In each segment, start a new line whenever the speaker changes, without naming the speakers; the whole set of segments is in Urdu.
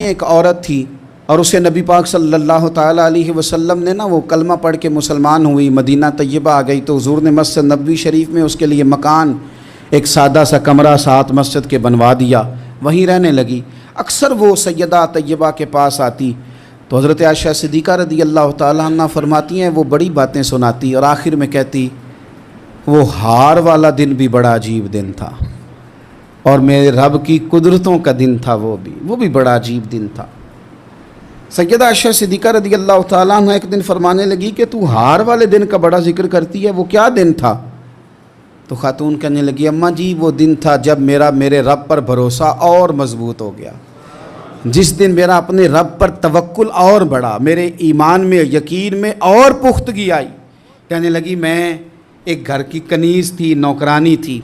ایک عورت تھی اور اسے نبی پاک صلی اللہ تعالیٰ علیہ وسلم نے وہ کلمہ پڑھ کے مسلمان ہوئی، مدینہ طیبہ آ گئی تو حضور نے مسجد نبوی شریف میں اس کے لیے مکان، ایک سادہ سا کمرہ ساتھ مسجد کے بنوا دیا، وہیں رہنے لگی۔ اکثر وہ سیدہ طیبہ کے پاس آتی تو حضرت عائشہ صدیقہ رضی اللہ تعالیٰ عنہ فرماتی ہیں وہ بڑی باتیں سناتی اور آخر میں کہتی وہ ہار والا دن بھی بڑا عجیب دن تھا اور میرے رب کی قدرتوں کا دن تھا، وہ بھی بڑا عجیب دن تھا۔ سیدہ عائشہ صدیقہ رضی اللہ تعالیٰ عنہ ایک دن فرمانے لگی کہ تو ہار والے دن کا بڑا ذکر کرتی ہے، وہ کیا دن تھا؟ تو خاتون کہنے لگی اماں جی وہ دن تھا جب میرے رب پر بھروسہ اور مضبوط ہو گیا، جس دن میرا اپنے رب پر توکل اور بڑھا، میرے ایمان میں یقین میں اور پختگی آئی۔ کہنے لگی میں ایک گھر کی کنیز تھی، نوکرانی تھی،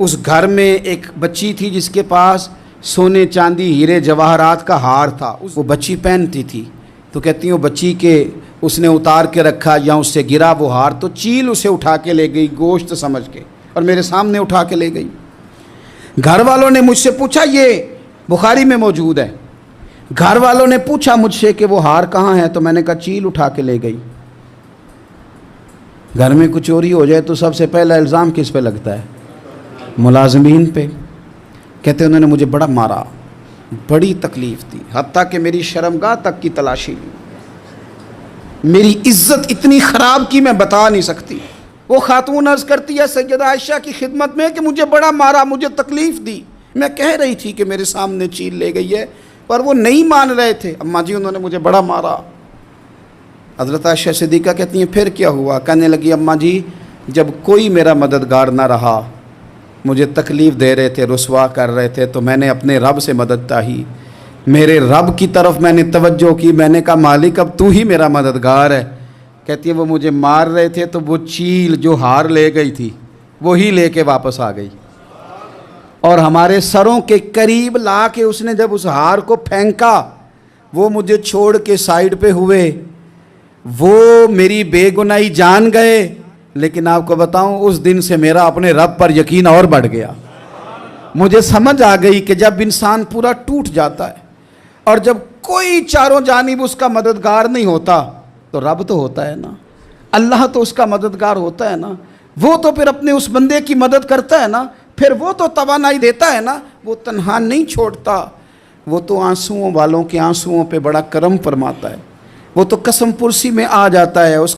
اس گھر میں ایک بچی تھی جس کے پاس سونے چاندی ہیرے جواہرات کا ہار تھا، وہ بچی پہنتی تھی تو کہتی ہوں بچی کے اس نے اتار کے رکھا یا اس سے گرا وہ ہار تو چیل اسے اٹھا کے لے گئی گوشت سمجھ کے اور میرے سامنے اٹھا کے لے گئی۔ گھر والوں نے مجھ سے پوچھا، یہ بخاری میں موجود ہے، گھر والوں نے پوچھا مجھ سے کہ وہ ہار کہاں ہے تو میں نے کہا چیل اٹھا کے لے گئی۔ گھر میں کچھ چوری ہو جائے تو سب سے پہلا الزام کس پہ لگتا ہے؟ ملازمین پہ۔ کہتے انہوں نے مجھے بڑا مارا، بڑی تکلیف دی، حتیٰ کہ میری شرمگاہ تک کی تلاشی لی، میری عزت اتنی خراب کی میں بتا نہیں سکتی۔ وہ خاتون عرض کرتی ہے سیدہ عائشہ کی خدمت میں کہ مجھے بڑا مارا، مجھے تکلیف دی، میں کہہ رہی تھی کہ میرے سامنے چیل لے گئی ہے پر وہ نہیں مان رہے تھے، اماں جی انہوں نے مجھے بڑا مارا۔ حضرت عائشہ صدیقہ کہتی ہیں پھر کیا ہوا؟ کہنے لگی اماں جی جب کوئی میرا مددگار نہ رہا، مجھے تکلیف دے رہے تھے، رسوا کر رہے تھے تو میں نے اپنے رب سے مدد چاہی، میرے رب کی طرف میں نے توجہ کی، میں نے کہا مالک اب تو ہی میرا مددگار ہے۔ کہتی ہے وہ مجھے مار رہے تھے تو وہ چیل جو ہار لے گئی تھی وہی لے کے واپس آ گئی اور ہمارے سروں کے قریب لا کے اس نے جب اس ہار کو پھینکا وہ مجھے چھوڑ کے سائیڈ پہ ہوئے، وہ میری بے گناہی جان گئے، لیکن آپ کو بتاؤں اس دن سے میرا اپنے رب پر یقین اور بڑھ گیا۔ مجھے سمجھ آ گئی کہ جب انسان پورا ٹوٹ جاتا ہے اور جب کوئی چاروں جانب اس کا مددگار نہیں ہوتا تو رب تو ہوتا ہے نا، اللہ تو اس کا مددگار ہوتا ہے نا، وہ تو پھر اپنے اس بندے کی مدد کرتا ہے نا، پھر وہ تو توانائی دیتا ہے نا، وہ تنہا نہیں چھوڑتا، وہ تو آنسوؤں والوں کے آنسوؤں پہ بڑا کرم فرماتا ہے، وہ تو قسم پرسی میں آ جاتا ہے۔ اس